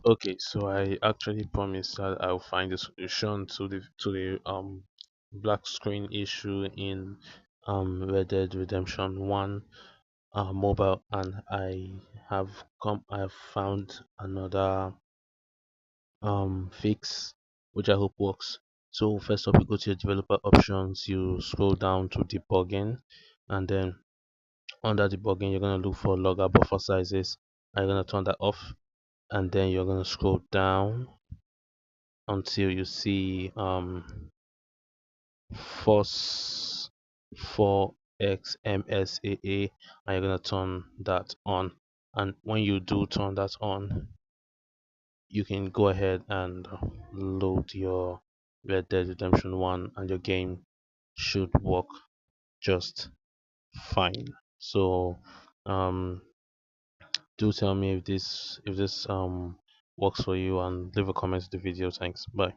Okay, so I actually promised that I'll find a solution to the black screen issue in Red Dead Redemption 1 mobile, and I have found another fix which I hope works. So first up, you go to your developer options, you scroll down to debugging, and then under debugging you're gonna look for logger buffer sizes, and you're gonna turn that off, and then you're gonna scroll down until you see force 4xMSAA, and you're gonna turn that on. And when you do turn that on, you can go ahead and load your Red Dead Redemption 1, and your game should work just fine. So um do tell me if this works for you, and leave a comment to the video. Thanks. Bye.